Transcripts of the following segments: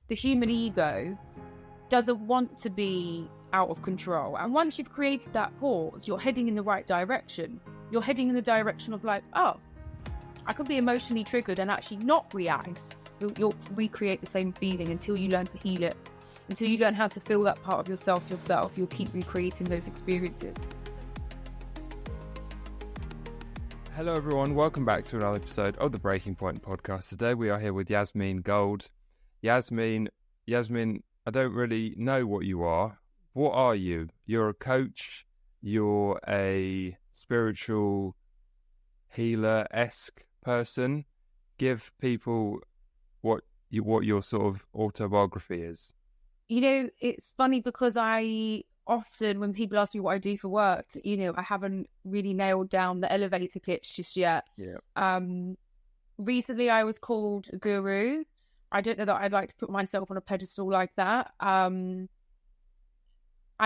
the human ego doesn't want to be out of control. And once you've created that pause, you're heading in the right direction. You're heading in the direction of like, oh, I could be emotionally triggered and actually not react. You'll recreate the same feeling until you learn to heal it. Until you learn how to feel that part of yourself, you'll keep recreating those experiences. Hello everyone, welcome back to another episode of the Breaking Point podcast. Today we are here with Yasmine Gould. Yasmine, I don't really know what you are. What are you? You're a coach, you're a spiritual healer-esque person. Give people what your sort of autobiography is. You know, it's funny because I often, when people ask me what I do for work, I haven't really nailed down the elevator pitch just yet. Yeah. Recently I was called a guru. I don't know that I'd like to put myself on a pedestal like that. I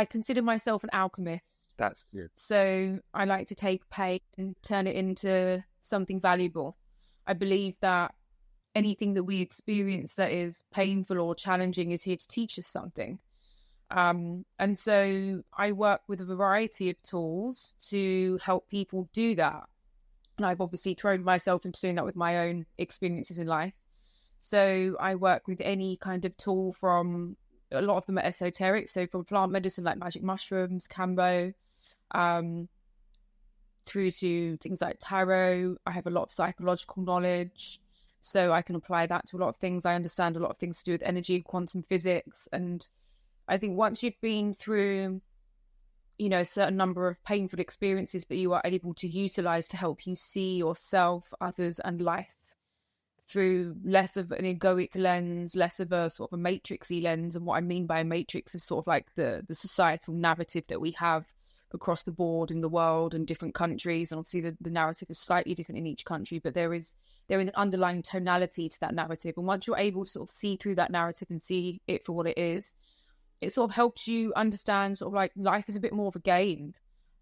consider myself an alchemist. That's good. So I like to take pain and turn it into something valuable. I believe that anything that we experience that is painful or challenging is here to teach us something. And so I work with a variety of tools to help people do that. And I've obviously thrown myself into doing that with my own experiences in life. So I work with any kind of tool, from a lot of them are esoteric. So from plant medicine like magic mushrooms, Kambo, through to things like tarot. I have a lot of psychological knowledge. So I can apply that to a lot of things. I understand a lot of things to do with energy, quantum physics. And I think once you've been through, a certain number of painful experiences that you are able to utilize to help you see yourself, others, and life through less of an egoic lens, less of a sort of a matrixy lens. And what I mean by a matrix is sort of like the societal narrative that we have across the board in the world and different countries. And obviously the narrative is slightly different in each country, but there is an underlying tonality to that narrative. And once you're able to sort of see through that narrative and see it for what it is, it sort of helps you understand sort of like life is a bit more of a game.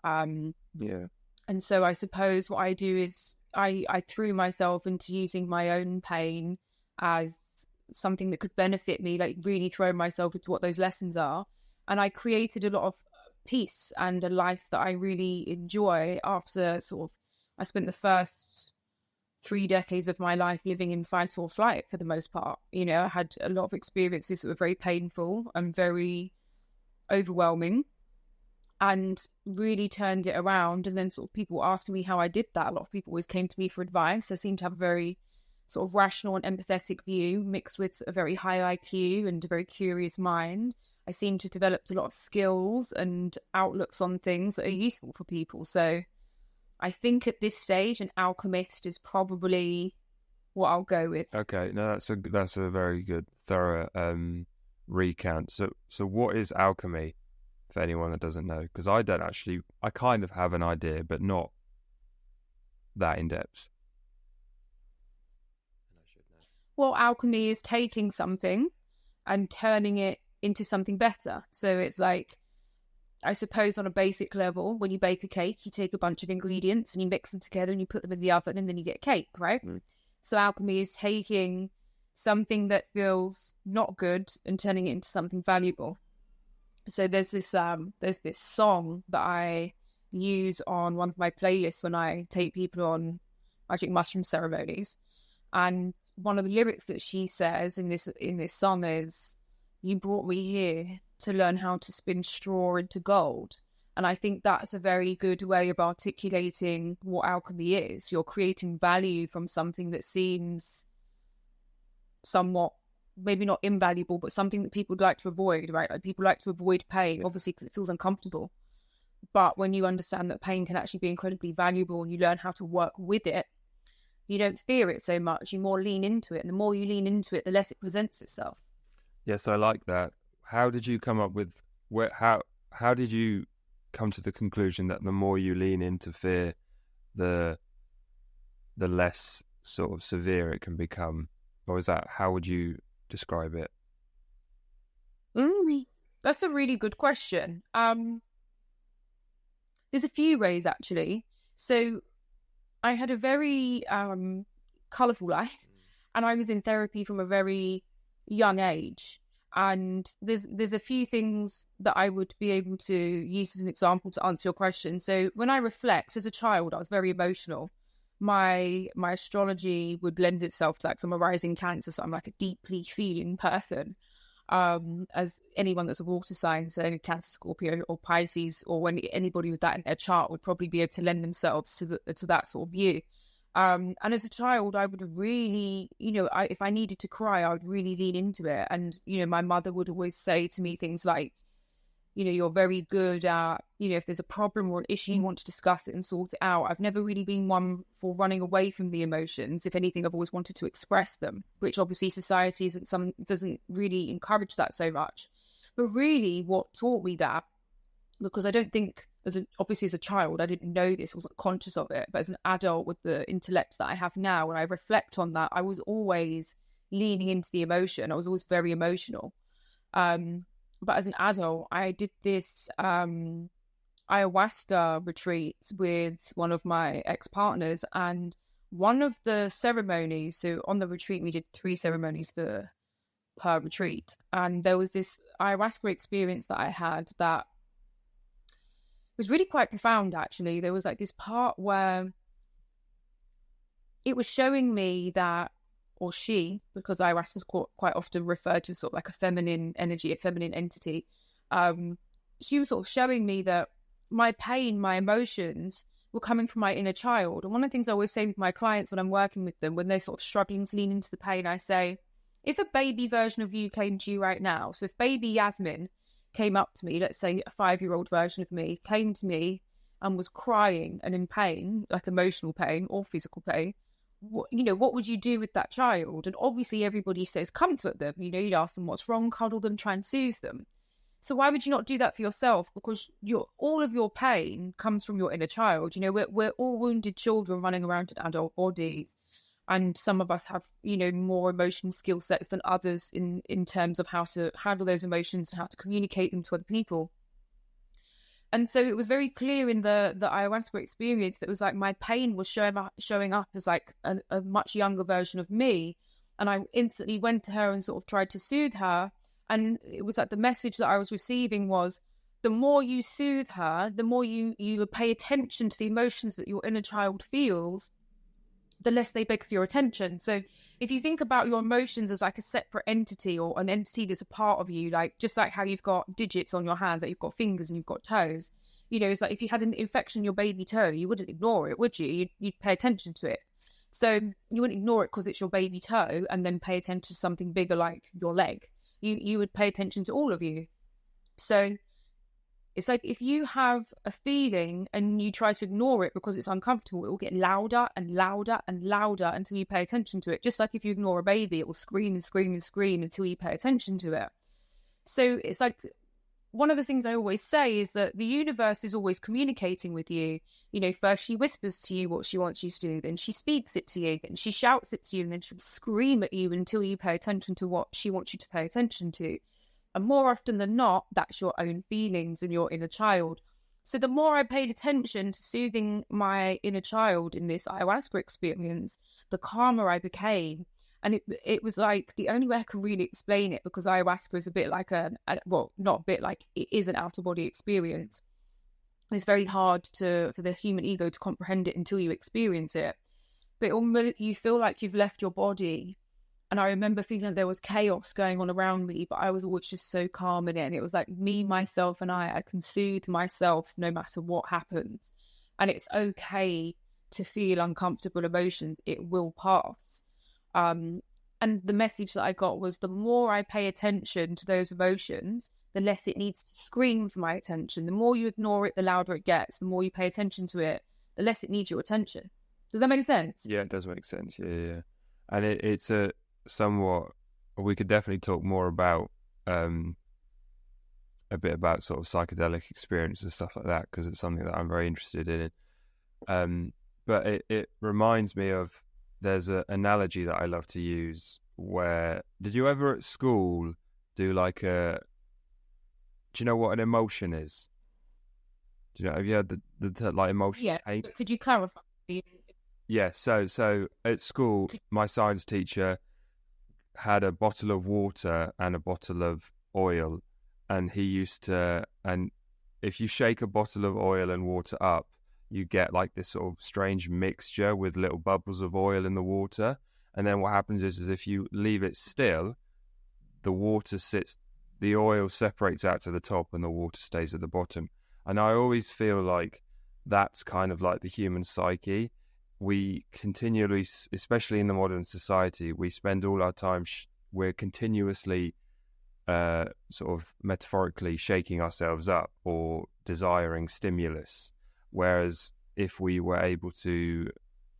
Yeah. And so I suppose what I do is I threw myself into using my own pain as something that could benefit me, like really throw myself into what those lessons are. And I created a lot of peace and a life that I really enjoy after I spent the first 3 decades of my life living in fight or flight for the most part. I had a lot of experiences that were very painful and very overwhelming, and really turned it around. And then sort of people asking me how I did that. A lot of people always came to me for advice. I seem to have a very sort of rational and empathetic view mixed with a very high IQ and a very curious mind. I seem to have developed a lot of skills and outlooks on things that are useful for people. So I think at this stage, an alchemist is probably what I'll go with. Okay, no, that's a very good, thorough recount. So what is alchemy, for anyone that doesn't know? Because I kind of have an idea, but not that in depth. Well, alchemy is taking something and turning it into something better. So it's like, I suppose on a basic level, when you bake a cake, you take a bunch of ingredients and you mix them together and you put them in the oven and then you get a cake, right? Mm. So alchemy is taking something that feels not good and turning it into something valuable. So there's this song that I use on one of my playlists when I take people on magic mushroom ceremonies. And one of the lyrics that she says in this song is, "You brought me here to learn how to spin straw into gold." And I think that's a very good way of articulating what alchemy is. You're creating value from something that seems somewhat, maybe not invaluable, but something that people would like to avoid, right? Like people like to avoid pain, obviously, because it feels uncomfortable. But when you understand that pain can actually be incredibly valuable and you learn how to work with it, you don't fear it so much. You more lean into it. And the more you lean into it, the less it presents itself. Yes, I like that. How did you come up with how did you come to the conclusion that the more you lean into fear, the less sort of severe it can become? Or is that, how would you describe it? That's a really good question. There's a few ways, actually. So I had a very colourful life, and I was in therapy from a very young age. And there's a few things that I would be able to use as an example to answer your question. So when I reflect, as a child, I was very emotional. My astrology would lend itself to that, because I'm a rising Cancer, so I'm like a deeply feeling person. As anyone that's a water sign, so Cancer, Scorpio, or Pisces, or when anybody with that in their chart would probably be able to lend themselves to that sort of view. And as a child, I would really, if I needed to cry, I would really lean into it. And, my mother would always say to me things like, you're very good at, if there's a problem or an issue, you want to discuss it and sort it out. I've never really been one for running away from the emotions. If anything, I've always wanted to express them, which obviously society doesn't really encourage that so much. But really what taught me that, because I don't think, obviously as a child, I didn't know this, wasn't conscious of it, but as an adult with the intellect that I have now, when I reflect on that, I was always leaning into the emotion. I was always very emotional. But as an adult, I did this ayahuasca retreat with one of my ex-partners, and one of the ceremonies, so on the retreat, we did 3 ceremonies per retreat. And there was this ayahuasca experience that I had that was really quite profound, actually. There was like this part where it was showing me that, or she, because ayahuasca is quite often referred to as sort of like a feminine energy, a feminine entity. She was sort of showing me that my pain, my emotions were coming from my inner child. And one of the things I always say with my clients when I'm working with them, when they're sort of struggling to lean into the pain, I say, if a baby version of you came to you right now, so if baby Yasmine came up to me, let's say a 5-year-old version of me came to me and was crying and in pain, like emotional pain or physical pain, what would you do with that child? And obviously everybody says comfort them, you'd ask them what's wrong, cuddle them, try and soothe them. So why would you not do that for yourself? Because all of your pain comes from your inner child. We're all wounded children running around in adult bodies. And some of us have, more emotional skill sets than others in terms of how to handle those emotions and how to communicate them to other people. And so it was very clear in the ayahuasca experience that it was like my pain was showing up as like a much younger version of me. And I instantly went to her and sort of tried to soothe her. And it was like the message that I was receiving was, the more you soothe her, the more you pay attention to the emotions that your inner child feels, the less they beg for your attention. So if you think about your emotions as like a separate entity, or an entity that's a part of you, like just like how you've got digits on your hands, like you've got fingers and you've got toes, it's like if you had an infection in your baby toe, you wouldn't ignore it, would you? You'd pay attention to it. So you wouldn't ignore it because it's your baby toe and then pay attention to something bigger like your leg. You would pay attention to all of you. So it's like if you have a feeling and you try to ignore it because it's uncomfortable, it will get louder and louder and louder until you pay attention to it. Just like if you ignore a baby, it will scream and scream and scream until you pay attention to it. So it's like, one of the things I always say is that the universe is always communicating with you. First she whispers to you what she wants you to do, then she speaks it to you, then she shouts it to you, and then she'll scream at you until you pay attention to what she wants you to pay attention to. And more often than not, that's your own feelings and your inner child. So the more I paid attention to soothing my inner child in this ayahuasca experience, the calmer I became. And it was like the only way I can really explain it, because ayahuasca is a bit like not a bit, like it is an out-of-body experience. It's very hard for the human ego to comprehend it until you experience it. But you feel like you've left your body. And I remember feeling like there was chaos going on around me, but I was always just so calm in it. And it was like me, myself, and I can soothe myself no matter what happens. And it's okay to feel uncomfortable emotions. It will pass. And the message that I got was, the more I pay attention to those emotions, the less it needs to scream for my attention. The more you ignore it, the louder it gets. The more you pay attention to it, the less it needs your attention. Does that make sense? Yeah, it does make sense. Yeah. And it's a somewhat, we could definitely talk more about a bit about sort of psychedelic experience and stuff like that, because it's something that I'm very interested in. But it reminds me of, there's an analogy that I love to use, where, did you ever at school do like do you know what an emotion is? Have you heard the like emotion? Yeah, but could you clarify? Yeah, so at school, my science teacher had a bottle of water and a bottle of oil, and and if you shake a bottle of oil and water up, you get like this sort of strange mixture with little bubbles of oil in the water. And then what happens is if you leave it still, the oil separates out to the top and the water stays at the bottom. And I always feel like that's kind of like the human psyche. We continually, especially in the modern society, we spend all our time, we're continuously sort of metaphorically shaking ourselves up or desiring stimulus. Whereas if we were able to,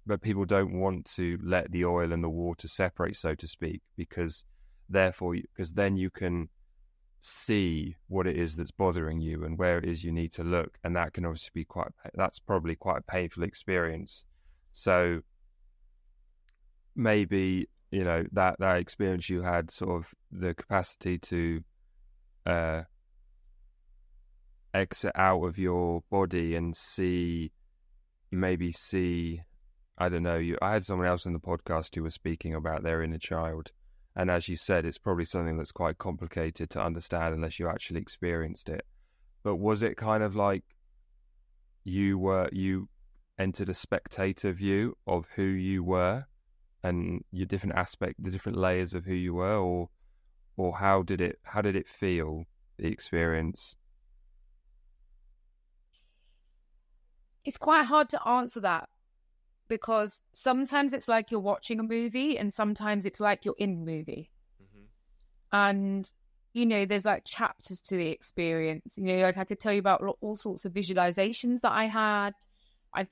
but people don't want to let the oil and the water separate, so to speak, because then you can see what it is that's bothering you and where it is you need to look. And that can obviously be that's probably quite a painful experience. So maybe, that experience you had, sort of the capacity to exit out of your body and see, I don't know, I had someone else in the podcast who was speaking about their inner child. And as you said, it's probably something that's quite complicated to understand unless you actually experienced it. But was it kind of like you entered a spectator view of who you were and the different layers of who you were, or how did it feel, the experience? It's quite hard to answer that, because sometimes it's like you're watching a movie and sometimes it's like you're in the movie. Mm-hmm. And, there's like chapters to the experience. Like I could tell you about all sorts of visualizations that I had.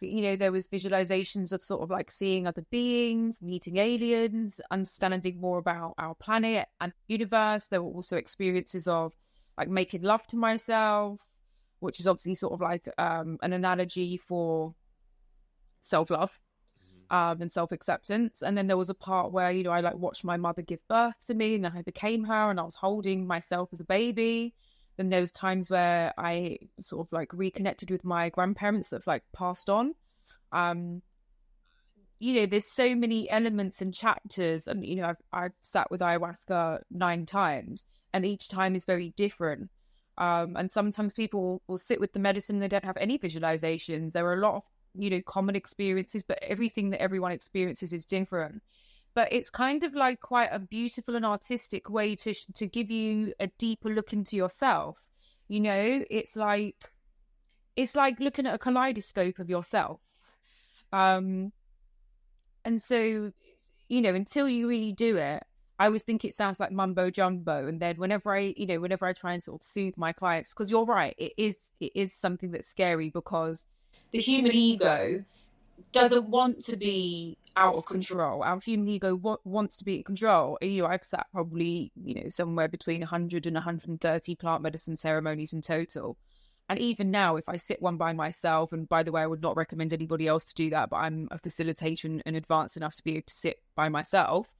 There was visualizations of sort of like seeing other beings, meeting aliens, understanding more about our planet and universe. There were also experiences of like making love to myself, which is obviously sort of like an analogy for self-love and self-acceptance. And then there was a part where, I like watched my mother give birth to me, and then I became her and I was holding myself as a baby. Then there was times where I sort of like reconnected with my grandparents that have like passed on. There's so many elements and chapters, and I've sat with ayahuasca 9 times, and each time is very different. And sometimes people will sit with the medicine and they don't have any visualizations. There are a lot of common experiences, but everything that everyone experiences is different. But it's kind of like quite a beautiful and artistic way to give you a deeper look into yourself. It's like looking at a kaleidoscope of yourself. And so, until you really do it, I always think it sounds like mumbo jumbo. And then whenever I try and sort of soothe my clients, because you're right, it is something that's scary, because the human ego doesn't want to be out of control. Our human ego wants to be in control. I've sat probably, somewhere between 100 and 130 plant medicine ceremonies in total. And even now, if I sit one by myself, and by the way, I would not recommend anybody else to do that, but I'm a facilitator and advanced enough to be able to sit by myself.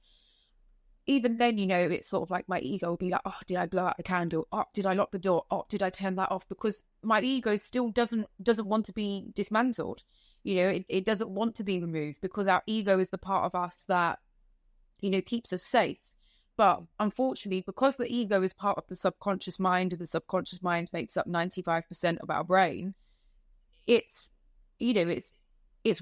Even then, it's sort of like my ego will be like, oh, did I blow out the candle? Oh, did I lock the door? Oh, did I turn that off? Because my ego still doesn't want to be dismantled. It doesn't want to be removed, because our ego is the part of us that, keeps us safe. But unfortunately, because the ego is part of the subconscious mind, and the subconscious mind makes up 95% of our brain, it's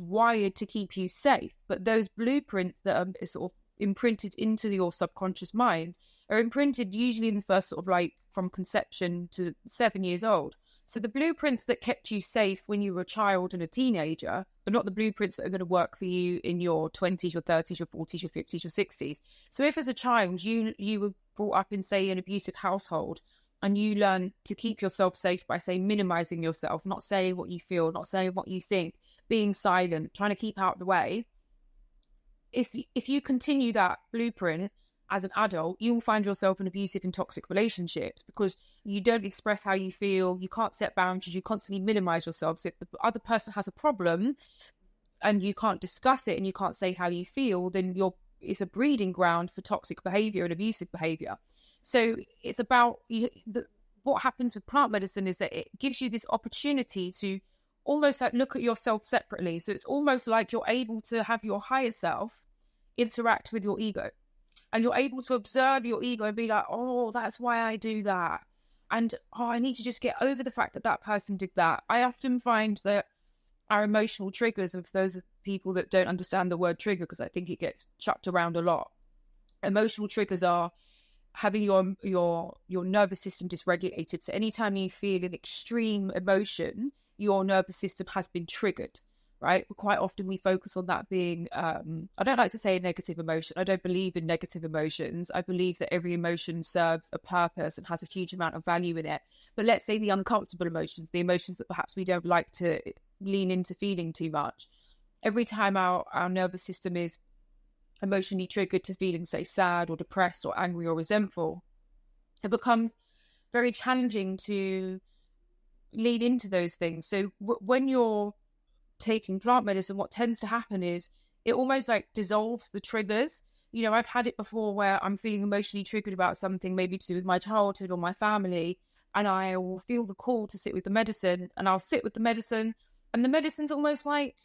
wired to keep you safe. But those blueprints that are sort of imprinted into your subconscious mind are imprinted usually in the first sort of like from conception to 7 years old. So the blueprints that kept you safe when you were a child and a teenager are not the blueprints that are going to work for you in your 20s, your 30s, your 40s, your 50s, your 60s. So if as a child you were brought up in, say, an abusive household, and you learn to keep yourself safe by, say, minimizing yourself, not saying what you feel, not saying what you think, being silent, trying to keep out of the way, if you continue that blueprint as an adult, you will find yourself in abusive and toxic relationships, because you don't express how you feel, you can't set boundaries, you constantly minimize yourself. So if the other person has a problem and you can't discuss it and you can't say how you feel, then it's a breeding ground for toxic behavior and abusive behavior. So it's about what happens with plant medicine is that it gives you this opportunity to almost like look at yourself separately. So it's almost like you're able to have your higher self interact with your ego. And you're able to observe your ego and be like, oh, that's why I do that. And I need to just get over the fact that that person did that. I often find that our emotional triggers, and for those people that don't understand the word trigger, because I think it gets chucked around a lot, emotional triggers are having your nervous system dysregulated. So anytime you feel an extreme emotion, your nervous system has been triggered, right? But quite often we focus on that being, I don't like to say a negative emotion. I don't believe in negative emotions. I believe that every emotion serves a purpose and has a huge amount of value in it. But let's say the uncomfortable emotions, the emotions that perhaps we don't like to lean into feeling too much. Every time our nervous system is emotionally triggered to feeling, say, sad or depressed or angry or resentful, it becomes very challenging to lean into those things. So when you're taking plant medicine, what tends to happen is it almost like dissolves the triggers. You know, I've had it before where I'm feeling emotionally triggered about something, maybe to do with my childhood or my family, and I will feel the call to sit with the medicine, and I'll sit with the medicine, and the medicine's almost like,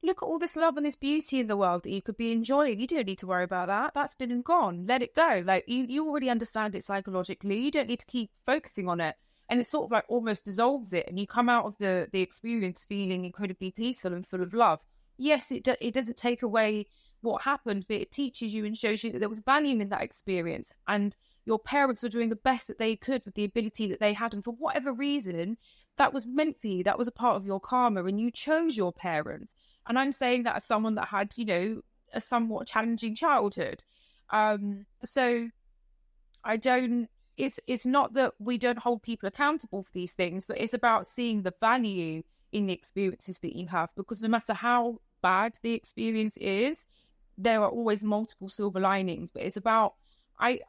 look at all this love and this beauty in the world that you could be enjoying. You don't need to worry about that. That's been and gone. Let it go. Like, you already understand it psychologically. You don't need to keep focusing on it. And it sort of like almost dissolves it. And you come out of the experience feeling incredibly peaceful and full of love. Yes, it doesn't take away what happened, but it teaches you and shows you that there was value in that experience. And your parents were doing the best that they could with the ability that they had. And for whatever reason, that was meant for you. That was a part of your karma, and you chose your parents. And I'm saying that as someone that had, you know, a somewhat challenging childhood. So I don't, it's not that we don't hold people accountable for these things, but it's about seeing the value in the experiences that you have, because no matter how bad the experience is, there are always multiple silver linings. But it's about, I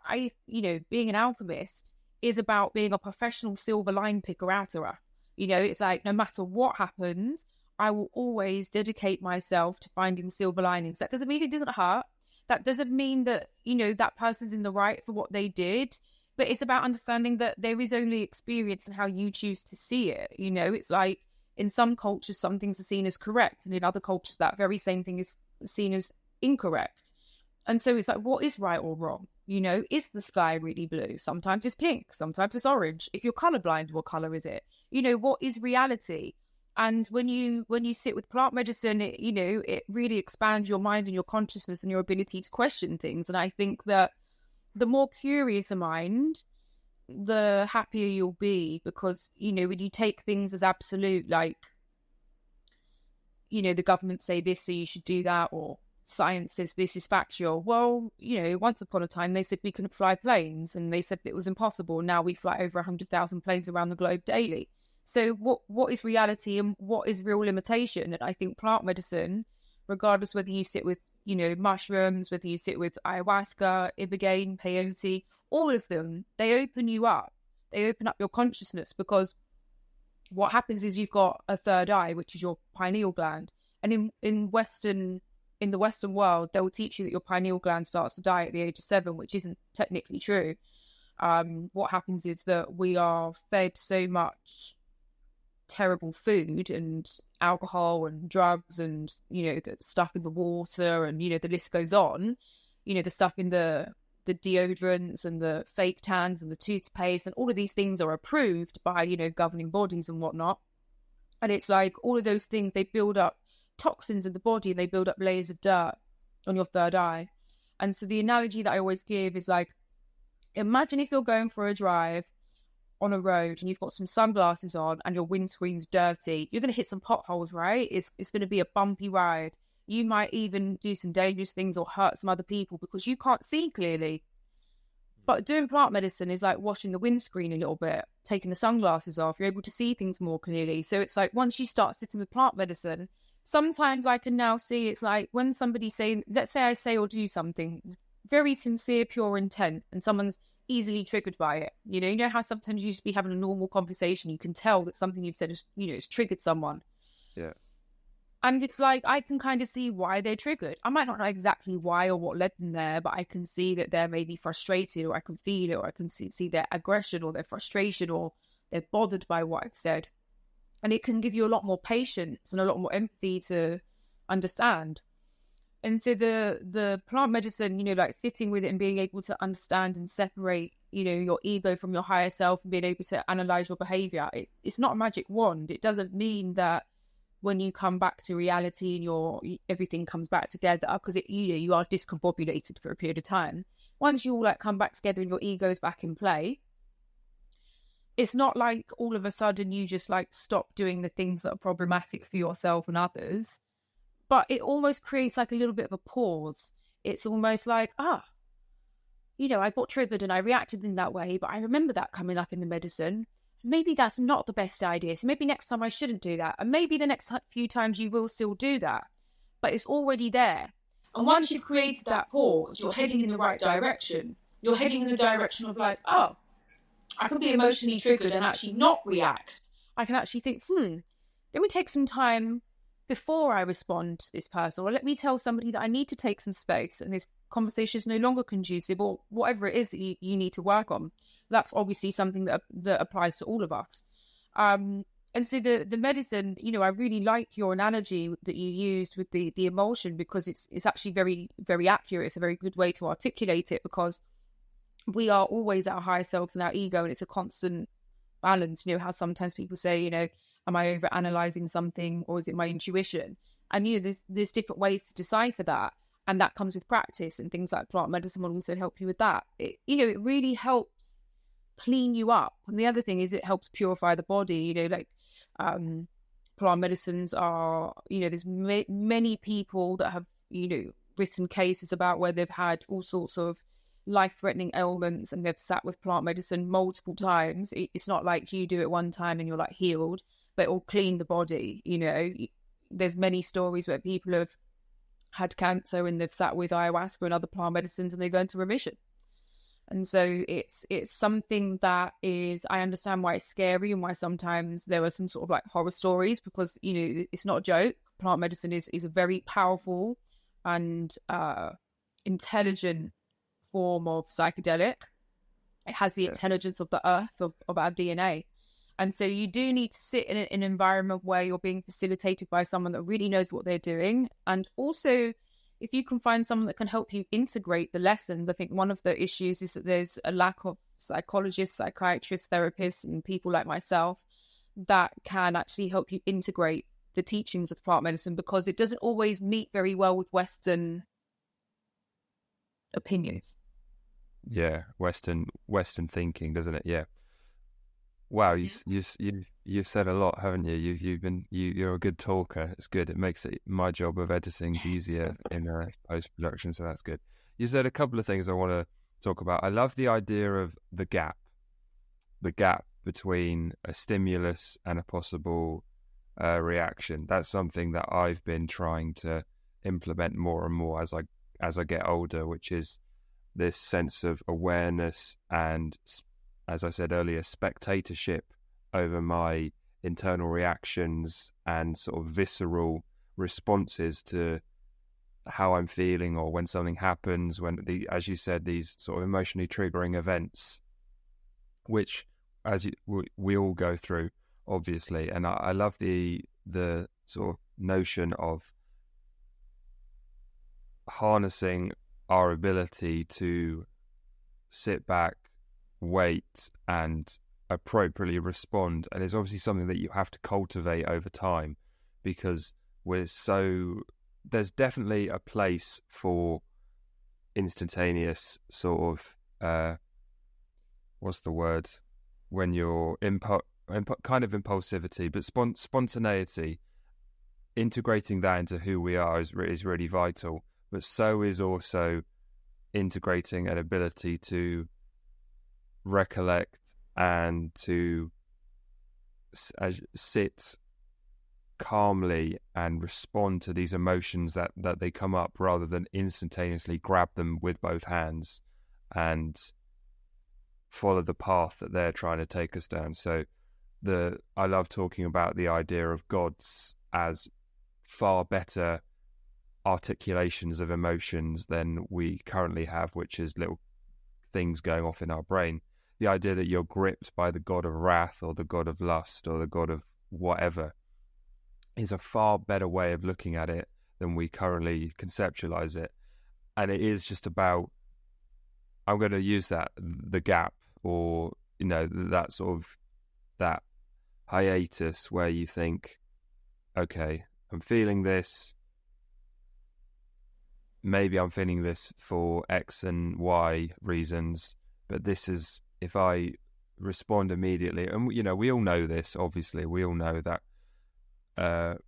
you know, being an alchemist is about being a professional silver line picker outerer. You know, it's like, no matter what happens, I will always dedicate myself to finding silver linings. That doesn't mean it doesn't hurt. That doesn't mean that, you know, that person's in the right for what they did. But it's about understanding that there is only experience and how you choose to see it. You know, it's like in some cultures, some things are seen as correct. And in other cultures, that very same thing is seen as incorrect. And so it's like, what is right or wrong? You know, is the sky really blue? Sometimes it's pink. Sometimes it's orange. If you're colorblind, what color is it? You know, what is reality? And when you sit with plant medicine, it, you know, it really expands your mind and your consciousness and your ability to question things. And I think that the more curious a mind, the happier you'll be, because, you know, when you take things as absolute, like, you know, the government say this, so you should do that, or science says this is factual. Well, you know, once upon a time, they said we couldn't fly planes, and they said it was impossible. Now we fly over 100,000 planes around the globe daily. So what is reality and what is real limitation? And I think plant medicine, regardless whether you sit with, you know, mushrooms, whether you sit with ayahuasca, ibogaine, peyote, all of them, they open you up. They open up your consciousness, because what happens is you've got a third eye, which is your pineal gland. And in the Western world, they will teach you that your pineal gland starts to die at the age of 7, which isn't technically true. What happens is that we are fed so much terrible food and alcohol and drugs and, you know, the stuff in the water, and, you know, the list goes on, you know, the stuff in the deodorants and the fake tans and the toothpaste, and all of these things are approved by, you know, governing bodies and whatnot. And it's like all of those things, they build up toxins in the body, and they build up layers of dirt on your third eye. And so the analogy that I always give is like, imagine if you're going for a drive on a road and you've got some sunglasses on and your windscreen's dirty. You're going to hit some potholes, right? It's going to be a bumpy ride. You might even do some dangerous things or hurt some other people because you can't see clearly. But doing plant medicine is like washing the windscreen a little bit, taking the sunglasses off. You're able to see things more clearly. So it's like once you start sitting with plant medicine, sometimes I can now see, it's like when somebody's saying, let's say I say or do something, very sincere, pure intent, and someone's easily triggered by it. You know how sometimes you just be having a normal conversation, you can tell that something you've said is, you know, it's triggered someone. Yeah. And it's like, I can kind of see why they're triggered. I might not know exactly why or what led them there, but I can see that they're maybe frustrated, or I can feel it, or I can see their aggression or their frustration, or they're bothered by what I've said. And it can give you a lot more patience and a lot more empathy to understand. And so the plant medicine, like sitting with it and being able to understand and separate, your ego from your higher self and being able to analyze your behavior, it's not a magic wand. It doesn't mean that when you come back to reality and everything comes back together, because you are discombobulated for a period of time. Once you all come back together and your ego is back in play, it's not like all of a sudden you just stop doing the things that are problematic for yourself and others, but it almost creates a little bit of a pause. It's almost like, I got triggered and I reacted in that way, but I remember that coming up in the medicine. Maybe that's not the best idea. So maybe next time I shouldn't do that. And maybe the next few times you will still do that, but it's already there. And once you've created that pause, you're heading in the right direction. You're heading in the direction of I can be emotionally triggered and actually not react. I can actually think, let me take some time before I respond to this person, or let me tell somebody that I need to take some space and this conversation is no longer conducive, or whatever it is that you need to work on. That's obviously something that applies to all of us. And so the medicine, I really like your analogy that you used with the emulsion, because it's actually very, very accurate. It's a very good way to articulate it, because we are always our higher selves and our ego, and it's a constant balance. How sometimes people say, am I over analyzing something, or is it my intuition? And there's different ways to decipher that, and that comes with practice, and things like plant medicine will also help you with that. It really helps clean you up. And the other thing is it helps purify the body. Plant medicines are, there's many people that have written cases about where they've had all sorts of life-threatening ailments and they've sat with plant medicine multiple times. It's not like you do it one time and you're healed, but it will clean the body. There's many stories where people have had cancer and they've sat with ayahuasca and other plant medicines and they go into remission. And so it's something that is, I understand why it's scary and why sometimes there are some sort of horror stories, because it's not a joke. Plant medicine is a very powerful and intelligent form of psychedelic. It has the intelligence of the earth, of our DNA. And so you do need to sit in an environment where you're being facilitated by someone that really knows what they're doing. And also, if you can find someone that can help you integrate the lessons. I think one of the issues is that there's a lack of psychologists, psychiatrists, therapists, and people like myself that can actually help you integrate the teachings of plant medicine, because it doesn't always meet very well with Western opinions. Yeah, Western thinking, doesn't it? Yeah. Wow, you've said a lot, haven't you? You're a good talker. It's good. It makes my job of editing easier in post production, so that's good. You said a couple of things I want to talk about. I love the idea of the gap between a stimulus and a possible reaction. That's something that I've been trying to implement more and more as I get older, which is this sense of awareness and, as I said earlier, spectatorship over my internal reactions and sort of visceral responses to how I'm feeling, or when something happens, as you said, these sort of emotionally triggering events, which we all go through, obviously. And I love the sort of notion of harnessing our ability to sit back, wait, and appropriately respond. And it's obviously something that you have to cultivate over time, because there's definitely a place for instantaneous sort of what's the word, when you're kind of impulsivity, but spontaneity. Integrating that into who we are is really vital, but so is also integrating an ability to recollect and to sit calmly and respond to these emotions that they come up, rather than instantaneously grab them with both hands and follow the path that they're trying to take us down. So I love talking about the idea of gods as far better articulations of emotions than we currently have, which is little things going off in our brain. The idea that you're gripped by the god of wrath or the god of lust or the god of whatever is a far better way of looking at it than we currently conceptualize it. And it is just about, I'm going to use the gap, or, that sort of, that hiatus where you think, okay, I'm feeling this. Maybe I'm feeling this for X and Y reasons, but this is, if I respond immediately, and we all know this, obviously, we all know that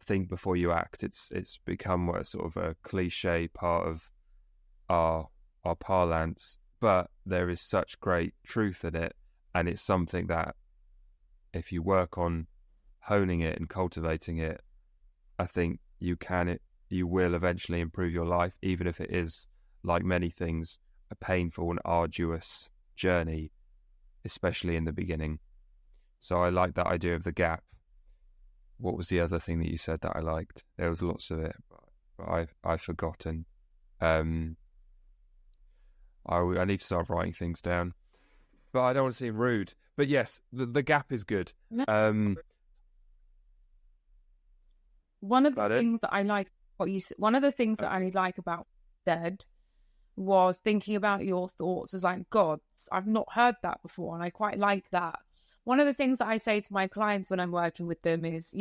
think before you act. It's become a sort of a cliche part of our parlance, but there is such great truth in it, and it's something that if you work on honing it and cultivating it, I think you will eventually improve your life, even if it is, like many things, a painful and arduous journey, especially in the beginning. So I like that idea of the gap. What was the other thing that you said that I liked? There was lots of it, but I've forgotten. I need to start writing things down, but I don't want to seem rude. But yes, the gap is good. No. One of the things that I like one of the things that I like about Dead was thinking about your thoughts as like gods. I've not heard that before, and I quite like that. One of the things that I say to my clients when I'm working with them is,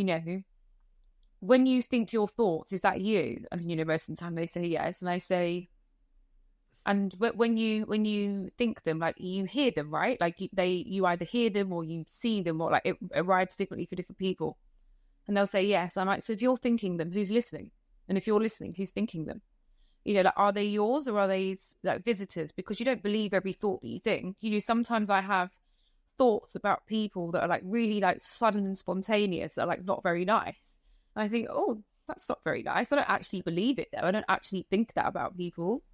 when you think your thoughts, is that you? And most of the time they say yes, and I say, and when you think them, like, you hear them, right? Like you either hear them or you see them, or like it arrives differently for different people. And they'll say yes. I'm like, so if you're thinking them, who's listening? And if you're listening, who's thinking them? Like, are they yours or are they like visitors? Because you don't believe every thought that you think. Sometimes I have thoughts about people that are like really like sudden and spontaneous, that are like not very nice. And I think, oh, that's not very nice. I don't actually believe it though. I don't actually think that about people.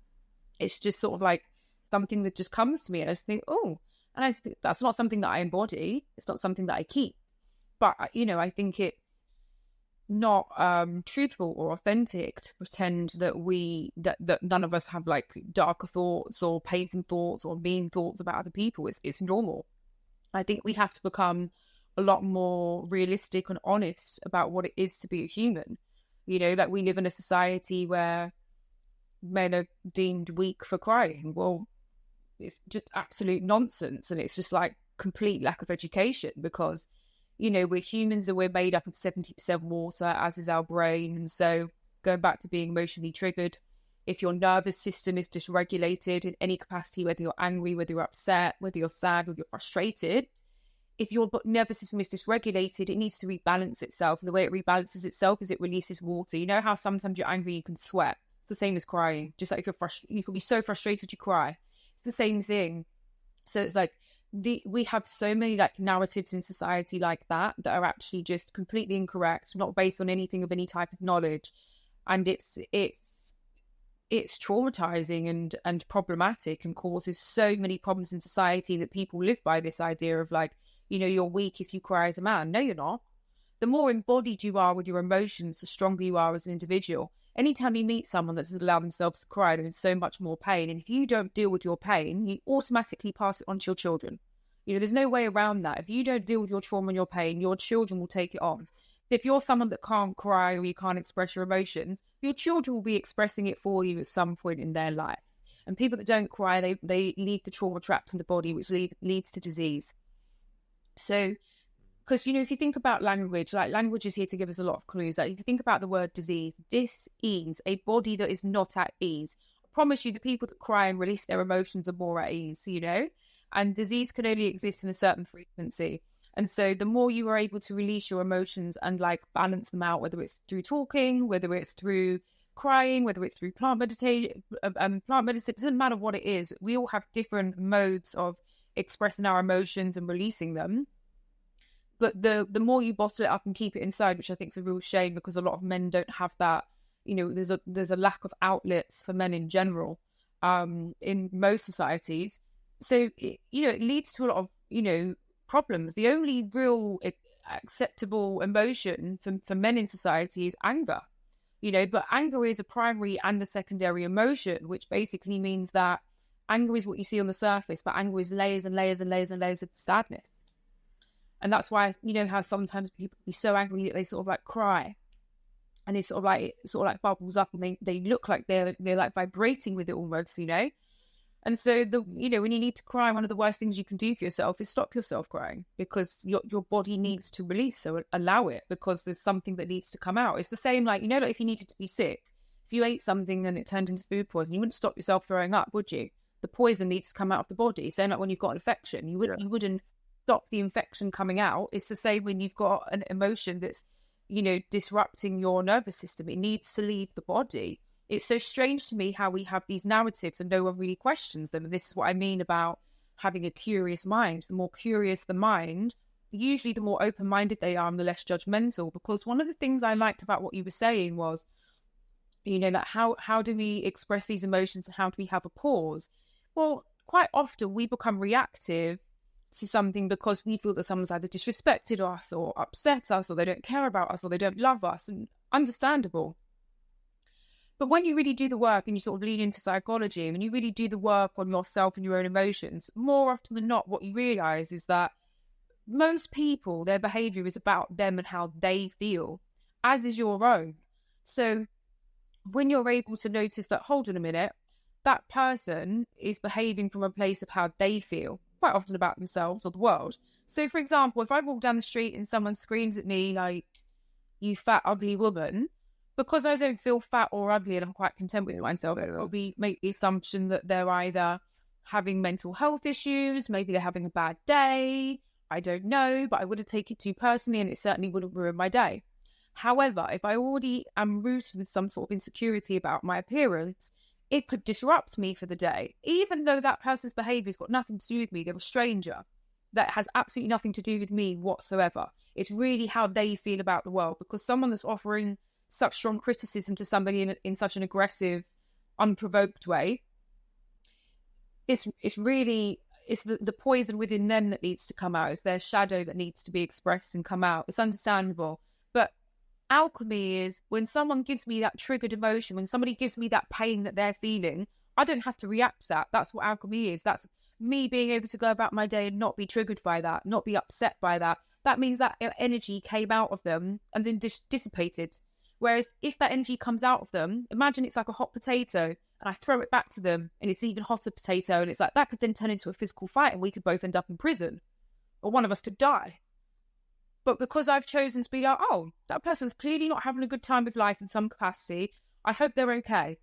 It's just sort of like something that just comes to me, and I just think, oh, and I think that's not something that I embody. It's not something that I keep. But I think it's not truthful or authentic to pretend that none of us have like darker thoughts or painful thoughts or mean thoughts about other people. It's normal. I think we have to become a lot more realistic and honest about what it is to be a human. Like, we live in a society where men are deemed weak for crying. Well, it's just absolute nonsense, and it's just like complete lack of education, because we're humans and we're made up of 70% water, as is our brain. And so, going back to being emotionally triggered, if your nervous system is dysregulated in any capacity, whether you're angry, whether you're upset, whether you're sad, whether you're frustrated, if your nervous system is dysregulated, it needs to rebalance itself. And the way it rebalances itself is it releases water. You know how sometimes you're angry, you can sweat? It's the same as crying. Just like if you're frustrated, you can be so frustrated you cry. It's the same thing. So it's like, we have so many like narratives in society like that are actually just completely incorrect, not based on anything of any type of knowledge, and it's traumatizing and problematic, and causes so many problems in society that people live by this idea of like, you're weak if you cry as a man. No, you're not. The more embodied you are with your emotions, the stronger you are as an individual. Anytime you meet someone that doesn't allow themselves to cry, they're in so much more pain. And if you don't deal with your pain, you automatically pass it on to your children. There's no way around that. If you don't deal with your trauma and your pain, your children will take it on. If you're someone that can't cry or you can't express your emotions, your children will be expressing it for you at some point in their life. And people that don't cry, they leave the trauma trapped in the body, which leads to disease. So, because, if you think about language, like, language is here to give us a lot of clues. Like, if you think about the word disease, dis-ease, a body that is not at ease. I promise you, the people that cry and release their emotions are more at ease, and disease can only exist in a certain frequency. And so the more you are able to release your emotions and like balance them out, whether it's through talking, whether it's through crying, whether it's through plant medicine, it doesn't matter what it is. We all have different modes of expressing our emotions and releasing them. But the more you bottle it up and keep it inside, which I think is a real shame, because a lot of men don't have that. There's a lack of outlets for men in general in most societies. So, it leads to a lot of, problems. The only real acceptable emotion for men in society is anger, but anger is a primary and a secondary emotion, which basically means that anger is what you see on the surface, but anger is layers and layers and layers and layers of sadness. And that's why, how sometimes people be so angry that they sort of like cry. and it sort of like bubbles up, and they look like they're like vibrating with it almost, you know. And so when you need to cry, one of the worst things you can do for yourself is stop yourself crying, because your body needs to release. So allow it, because there's something that needs to come out. It's the same, like, like if you needed to be sick, if you ate something and it turned into food poison, you wouldn't stop yourself throwing up, would you? The poison needs to come out of the body. Same like when you've got an infection, you wouldn't stop the infection coming out. It's the same when you've got an emotion that's, disrupting your nervous system. It needs to leave the body. It's so strange to me how we have these narratives and no one really questions them. And this is what I mean about having a curious mind. The more curious the mind, usually the more open-minded they are and the less judgmental. Because one of the things I liked about what you were saying was, like how do we express these emotions and how do we have a pause? Well, quite often we become reactive to something because we feel that someone's either disrespected us or upset us, or they don't care about us, or they don't love us. And understandable. But when you really do the work and you sort of lean into psychology and you really do the work on yourself and your own emotions, more often than not, what you realise is that most people, their behaviour is about them and how they feel, as is your own. So when you're able to notice that, hold on a minute, that person is behaving from a place of how they feel, quite often about themselves or the world. So, for example, if I walk down the street and someone screams at me like, "You fat, ugly woman," because I don't feel fat or ugly and I'm quite content with myself, I'll probably make the assumption that they're either having mental health issues, maybe they're having a bad day, I don't know, but I wouldn't take it too personally and it certainly wouldn't ruin my day. However, if I already am rooted with some sort of insecurity about my appearance, it could disrupt me for the day. Even though that person's behaviour has got nothing to do with me, they're a stranger. That has absolutely nothing to do with me whatsoever. It's really how they feel about the world, because someone that's offering such strong criticism to somebody in such an aggressive, unprovoked way, it's the poison within them that needs to come out. It's their shadow that needs to be expressed and come out. It's understandable. But alchemy is when someone gives me that triggered emotion, when somebody gives me that pain that they're feeling, I don't have to react to that. That's what alchemy is. That's me being able to go about my day and not be triggered by that, not be upset by that. That means that energy came out of them and then dissipated. Whereas if that energy comes out of them, imagine it's like a hot potato and I throw it back to them and it's even hotter potato, and it's like that could then turn into a physical fight and we could both end up in prison, or one of us could die. But because I've chosen to be like, oh, that person's clearly not having a good time with life in some capacity, I hope they're okay.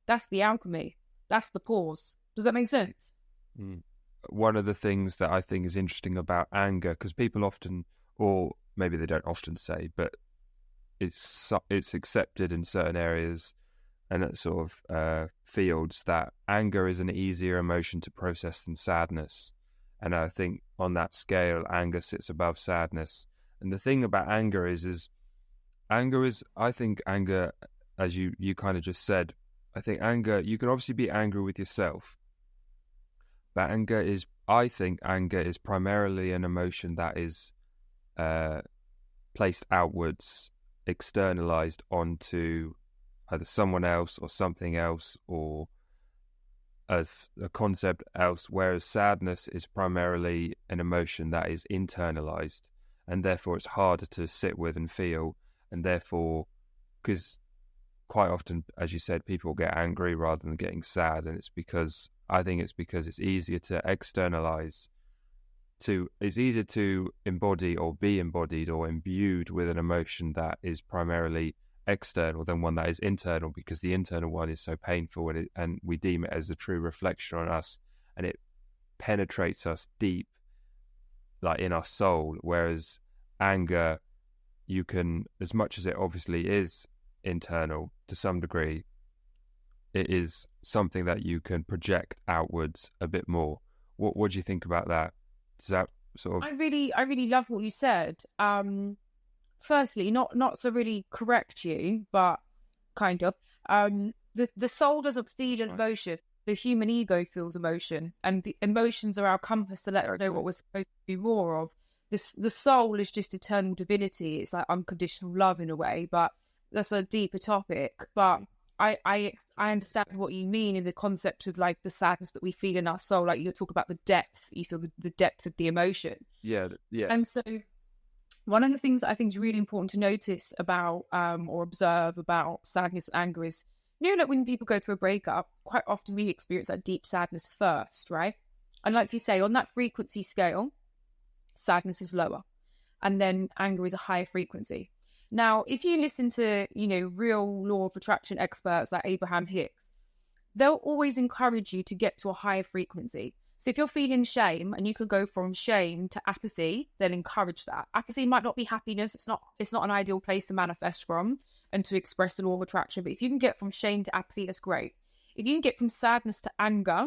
That's the alchemy. That's the pause. Does that make sense? One of the things that I think is interesting about anger, because people often, or maybe they don't often say, but it's accepted in certain areas and at sort of fields that anger is an easier emotion to process than sadness. And I think on that scale, anger sits above sadness. And the thing about anger is I think anger, as you kind of just said, I think anger, you can obviously be angry with yourself, but I think anger is primarily an emotion that is placed outwards, externalized onto either someone else or something else, or as a concept else, whereas sadness is primarily an emotion that is internalized, and therefore it's harder to sit with and feel. And therefore, because quite often, as you said, people get angry rather than getting sad, and I think it's because it's easier to externalize. It's easier to embody or be embodied or imbued with an emotion that is primarily external than one that is internal, because the internal one is so painful and we deem it as a true reflection on us, and it penetrates us deep, like in our soul. Whereas anger, you can, as much as it obviously is internal to some degree, it is something that you can project outwards a bit more. What do you think about that? Does that sort of... I really love what you said. Firstly, not to really correct you, but kind of. The soul doesn't feed an emotion. The human ego feels emotion, and the emotions are our compass to let us know what we're supposed to do more of. The soul is just eternal divinity. It's like unconditional love in a way, but that's a deeper topic. But I understand what you mean in the concept of like the sadness that we feel in our soul. Like you talk about the depth, you feel the depth of the emotion. Yeah. And so One of the things that I think is really important to notice about or observe about sadness and anger is, like when people go through a breakup, quite often we experience that deep sadness first, right? And like you say, on that frequency scale, sadness is lower, and then anger is a higher frequency. Now, if you listen to, real law of attraction experts like Abraham Hicks, they'll always encourage you to get to a higher frequency. So if you're feeling shame and you can go from shame to apathy, then encourage that. Apathy might not be happiness. It's not an ideal place to manifest from and to express the law of attraction. But if you can get from shame to apathy, that's great. If you can get from sadness to anger,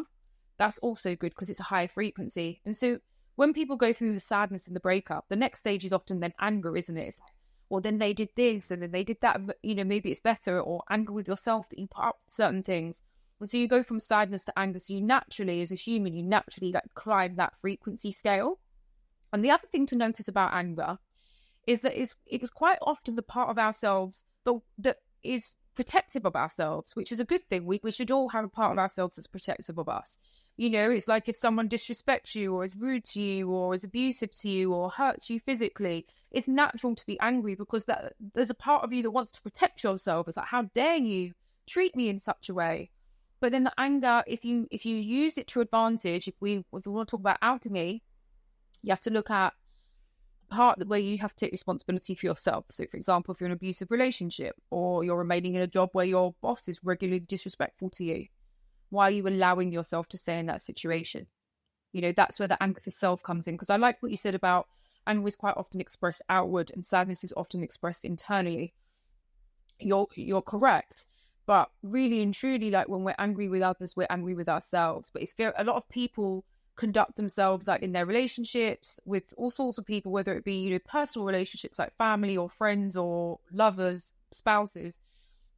that's also good because it's a higher frequency. And so when people go through the sadness in the breakup, the next stage is often then anger, isn't it? It's like, well, then they did this and then they did that. Maybe it's better, or anger with yourself that you put up with certain things. And so you go from sadness to anger. So you naturally, as a human, like climb that frequency scale. And the other thing to notice about anger is that it is quite often the part of ourselves that is protective of ourselves, which is a good thing. We should all have a part of ourselves that's protective of us. It's like if someone disrespects you or is rude to you or is abusive to you or hurts you physically, it's natural to be angry because there's a part of you that wants to protect yourself. It's like, how dare you treat me in such a way? But then the anger, if you use it to advantage, if we want to talk about alchemy, you have to look at the part where you have to take responsibility for yourself. So, for example, if you're in an abusive relationship or you're remaining in a job where your boss is regularly disrespectful to you, why are you allowing yourself to stay in that situation? That's where the anger for self comes in. Because I like what you said about anger is quite often expressed outward and sadness is often expressed internally. You're correct. But really and truly, like when we're angry with others, we're angry with ourselves. But a lot of people conduct themselves like in their relationships with all sorts of people, whether it be, personal relationships like family or friends or lovers, spouses.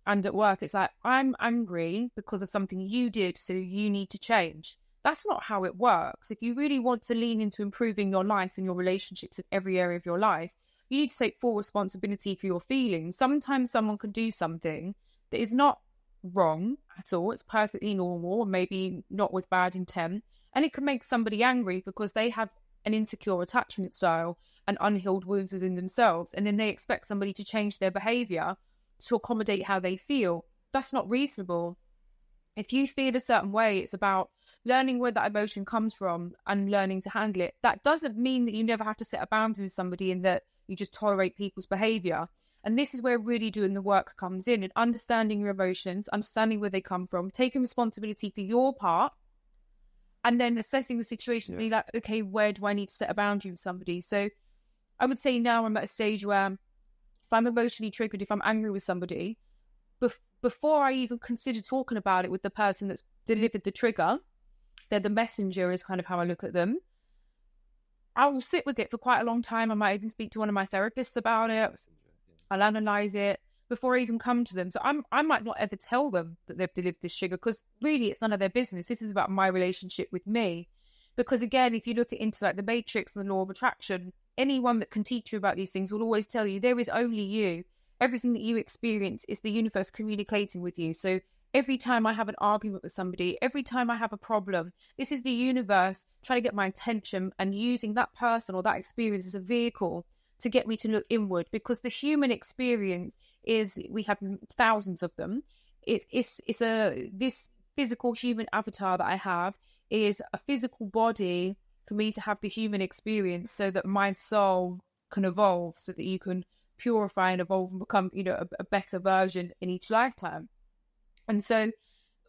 And at work, it's like, I'm angry because of something you did, so you need to change. That's not how it works. If you really want to lean into improving your life and your relationships in every area of your life, you need to take full responsibility for your feelings. Sometimes someone can do something that is not wrong at all. It's perfectly normal, maybe not with bad intent. And it can make somebody angry because they have an insecure attachment style and unhealed wounds within themselves. And then they expect somebody to change their behavior to accommodate how they feel. That's not reasonable. If you feel a certain way, it's about learning where that emotion comes from and learning to handle it. That doesn't mean that you never have to set a boundary with somebody and that you just tolerate people's behavior. And this is where really doing the work comes in and understanding your emotions, understanding where they come from, taking responsibility for your part, and then assessing the situation and be like, okay, where do I need to set a boundary with somebody? So I would say now I'm at a stage where if I'm emotionally triggered, if I'm angry with somebody, before I even consider talking about it with the person that's delivered the trigger, they're the messenger is kind of how I look at them. I will sit with it for quite a long time. I might even speak to one of my therapists about it. I'll analyze it before I even come to them. So I might not ever tell them that they've delivered this trigger because really it's none of their business. This is about my relationship with me. Because again, if you look into like the matrix and the law of attraction, anyone that can teach you about these things will always tell you there is only you. Everything that you experience is the universe communicating with you. So every time I have an argument with somebody, every time I have a problem, this is the universe trying to get my attention and using that person or that experience as a vehicle to get me to look inward. Because the human experience is, we have thousands of them. This physical human avatar that I have is a physical body for me to have the human experience so that my soul can evolve, so that you can purify and evolve and become, a better version in each lifetime. And so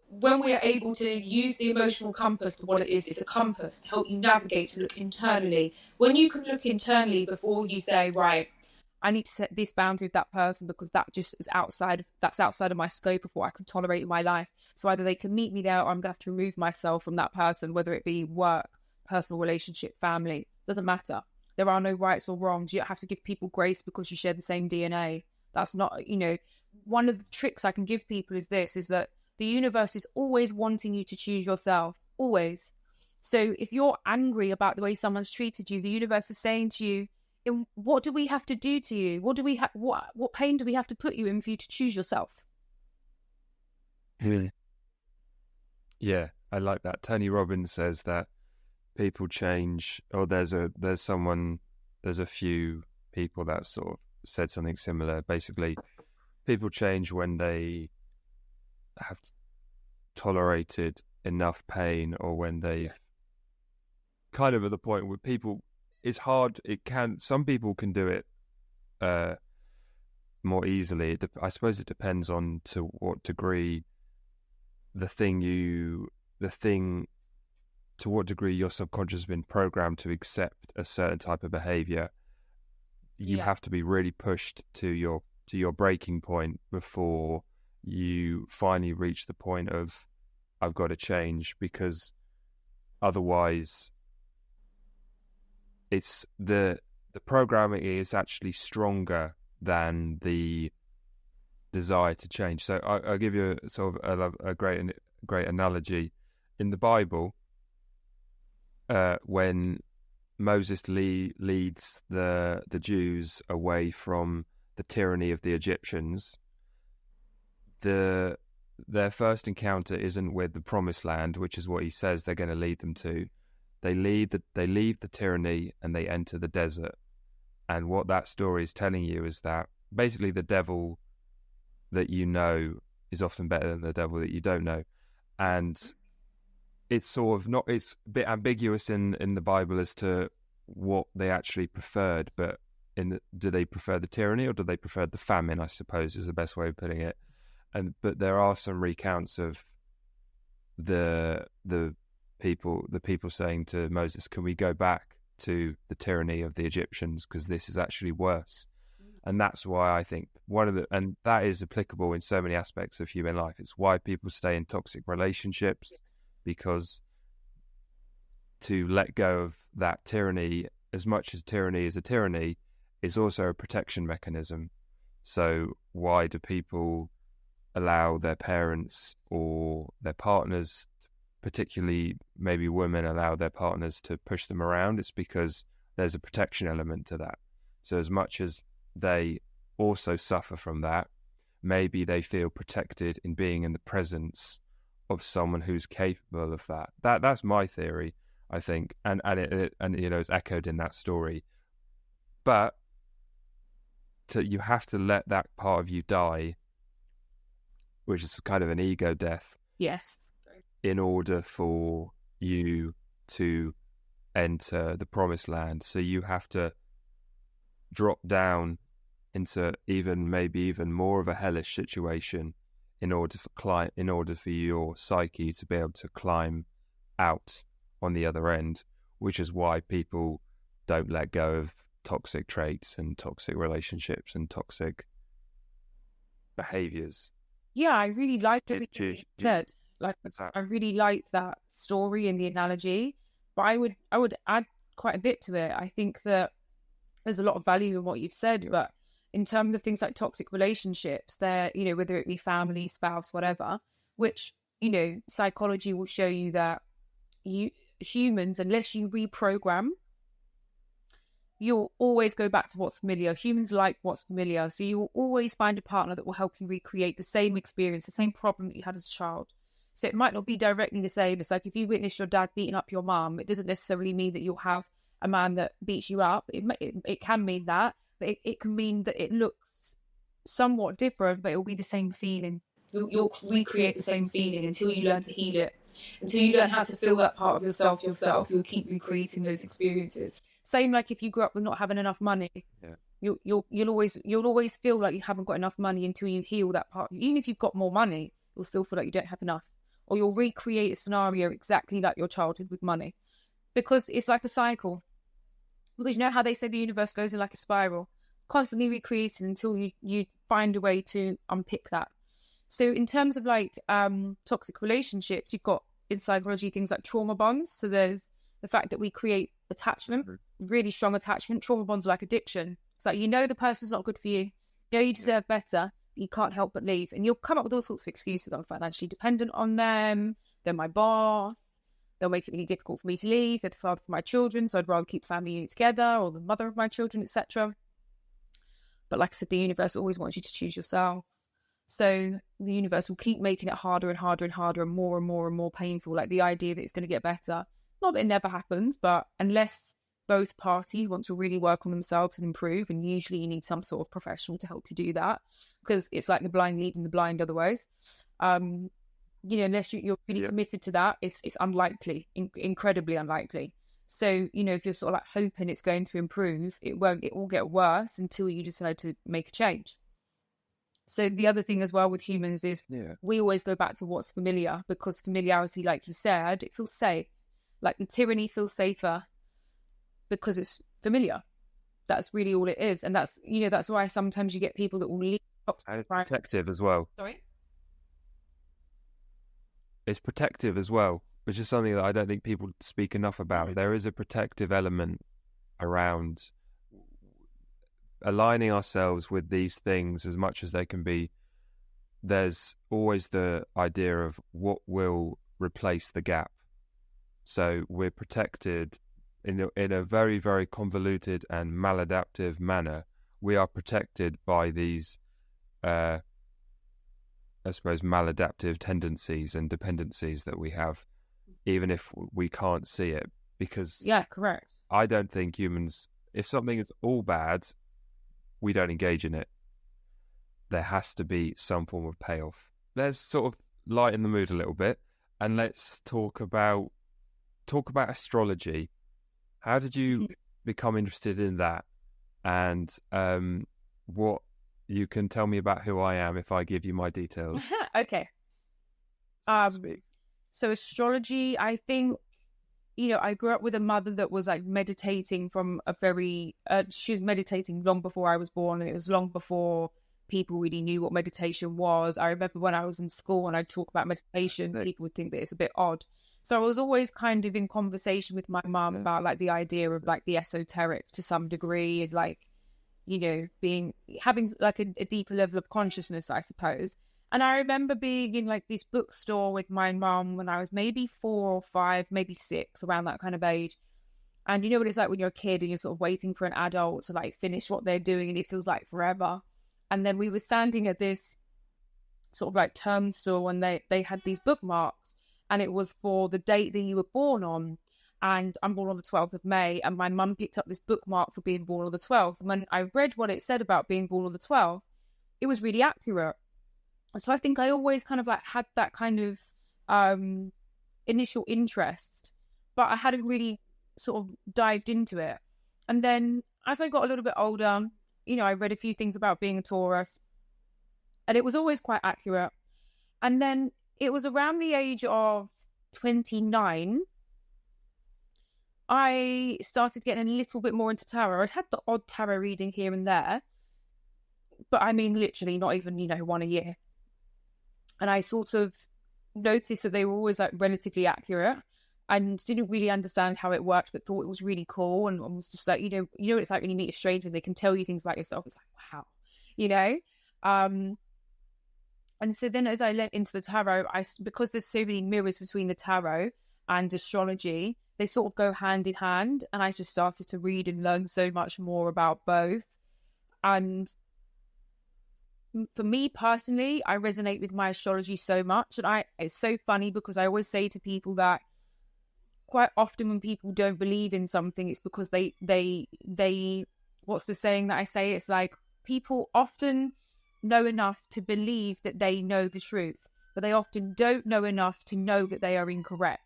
when we are able to use the emotional compass for what it is, it's a compass to help you navigate, to look internally. When you can look internally before you say, right, I need to set this boundary with that person because that just is outside of my scope of what I can tolerate in my life. So either they can meet me there or I'm going to have to remove myself from that person, whether it be work, personal relationship, family, doesn't matter. There are no rights or wrongs. You don't have to give people grace because you share the same DNA. That's not, one of the tricks I can give people is that the universe is always wanting you to choose yourself, always. So if you're angry about the way someone's treated you, the universe is saying to you, what do we have to do to you? What pain do we have to put you in for you to choose yourself? Yeah, I like that. Tony Robbins says that people change, or there's a few people that sort of said something similar. Basically, people change when they have tolerated enough pain, or when they've kind of at the point where people, it's hard. Some people can do it more easily. I suppose it depends on to what degree to what degree your subconscious has been programmed to accept a certain type of behavior. You have to be really pushed to your breaking point before you finally reach the point of, I've got to change, because otherwise it's the programming is actually stronger than the desire to change. So I'll give you a great analogy. In the Bible, when Moses leads the Jews away from the tyranny of the Egyptians, their first encounter isn't with the promised land, which is what he says they're going to lead them to. They leave the tyranny and they enter the desert. And what that story is telling you is that basically the devil that you know is often better than the devil that you don't know. And it's sort of it's a bit ambiguous in the Bible as to what they actually preferred, but do they prefer the tyranny or do they prefer the famine, I suppose, is the best way of putting it. But there are some recounts of the people saying to Moses, can we go back to the tyranny of the Egyptians, because this is actually worse. And that's why I think and that is applicable in so many aspects of human life. It's why people stay in toxic relationships, because to let go of that tyranny, as much as tyranny is a tyranny, is also a protection mechanism. So why do people allow their parents or their partners, particularly maybe women, allow their partners to push them around? It's because there's a protection element to that. So as much as they also suffer from that, maybe they feel protected in being in the presence of someone who's capable of that. That's my theory, I think, and it's echoed in that story. But you have to let that part of you die, which is kind of an ego death. Yes. In order for you to enter the promised land. So you have to drop down into maybe even more of a hellish situation in order for your psyche to be able to climb out on the other end, which is why people don't let go of toxic traits and toxic relationships and toxic behaviors. Yeah, I really liked what you said. I really like that story and the analogy, but I would add quite a bit to it. I think that there's a lot of value in what you've said, but in terms of things like toxic relationships, they're, whether it be family, spouse, whatever, which, psychology will show you that humans, unless you reprogram, you'll always go back to what's familiar. Humans like what's familiar. So you will always find a partner that will help you recreate the same experience, the same problem that you had as a child. So it might not be directly the same. It's like if you witnessed your dad beating up your mum, it doesn't necessarily mean that you'll have a man that beats you up. It can mean that, but it can mean that it looks somewhat different, but it will be the same feeling. You'll recreate the same feeling until you learn to heal it. Until you learn how to feel that part of yourself, you'll keep recreating those experiences. Same like if you grew up with not having enough money, you'll always feel like you haven't got enough money until you heal that part. Even if you've got more money, you'll still feel like you don't have enough, or you'll recreate a scenario exactly like your childhood with money, because it's like a cycle. Because you know how they say the universe goes in like a spiral, constantly recreating until you find a way to unpick that. So in terms of like toxic relationships, you've got in psychology things like trauma bonds. So there's the fact that we create attachment, really strong attachment. Trauma bonds are like addiction. It's like, the person's not good for you. You deserve better, but you can't help but leave. And you'll come up with all sorts of excuses. I'm financially dependent on them. They're my boss. They'll make it really difficult for me to leave. They're the father for my children, so I'd rather keep the family unit together, or the mother of my children, etc. But like I said, the universe always wants you to choose yourself. So the universe will keep making it harder and harder and harder and more and more and more painful. Like the idea that it's going to get better. Not that it never happens, but unless both parties want to really work on themselves and improve, and usually you need some sort of professional to help you do that, because it's like the blind leading the blind otherwise. Unless you're really committed to that, it's unlikely, incredibly unlikely. So, if you're sort of like hoping it's going to improve, it won't. It will get worse until you decide to make a change. So the other thing as well with humans is we always go back to what's familiar, because familiarity, like you said, it feels safe. Like the tyranny feels safer because it's familiar. That's really all it is. And that's why sometimes you get people that will leave. And it's protective as well. Sorry? It's protective as well, which is something that I don't think people speak enough about. There is a protective element around aligning ourselves with these things as much as they can be. There's always the idea of what will replace the gap. So we're protected in a very, very convoluted and maladaptive manner. We are protected by these, I suppose, maladaptive tendencies and dependencies that we have, even if we can't see it. Because correct. I don't think humans, if something is all bad, we don't engage in it. There has to be some form of payoff. Let's sort of lighten the mood a little bit, and let's talk about astrology. How did you become interested in that? And what you can tell me about who I am if I give you my details. Okay. So astrology, I think, I grew up with a mother that was like meditating from a very, she was meditating long before I was born, and it was long before people really knew what meditation was. I remember when I was in school and I'd talk about meditation, people would think that it's a bit odd. So I was always kind of in conversation with my mum about like the idea of like the esoteric to some degree, like, having like a deeper level of consciousness, I suppose. And I remember being in like this bookstore with my mum when I was maybe 4 or 5, maybe 6, around that kind of age. And you know what it's like when you're a kid and you're sort of waiting for an adult to like finish what they're doing, and it feels like forever. And then we were standing at this sort of like turnstile, and they had these bookmarks, and it was for the date that you were born on. And I'm born on the 12th of May, and my mum picked up this bookmark for being born on the 12th. And when I read what it said about being born on the 12th, it was really accurate. And so I think I always kind of like had that kind of initial interest, but I hadn't really sort of dived into it. And then as I got a little bit older, I read a few things about being a Taurus, and it was always quite accurate. And then it was around the age of 29, I started getting a little bit more into tarot. I'd had the odd tarot reading here and there, but I mean, literally not even, one a year. And I sort of noticed that they were always like relatively accurate, and didn't really understand how it worked, but thought it was really cool. And was just like, what it's like when you meet a stranger and they can tell you things about yourself. It's like, wow, And so then as I went into the tarot, because there's so many mirrors between the tarot and astrology, they sort of go hand in hand. And I just started to read and learn so much more about both. And for me personally, I resonate with my astrology so much. And it's so funny because I always say to people that quite often when people don't believe in something, it's because they what's the saying that I say? It's like people often know enough to believe that they know the truth, but they often don't know enough to know that they are incorrect.